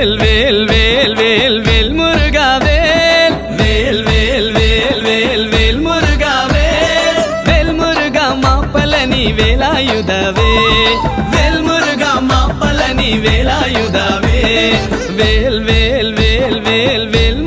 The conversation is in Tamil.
வேல் வேல் வேல் வேல் வேல் முருகா வேல் வேல் வேல் வேல் வேல் வேல் முருகா வேல் வேல் முருகா மாப்பழனி வேலாயுதவே வேல் முருகா மாப்பழனி வேலாயுதவே வேல் வேல் வேல் வேல் வேல்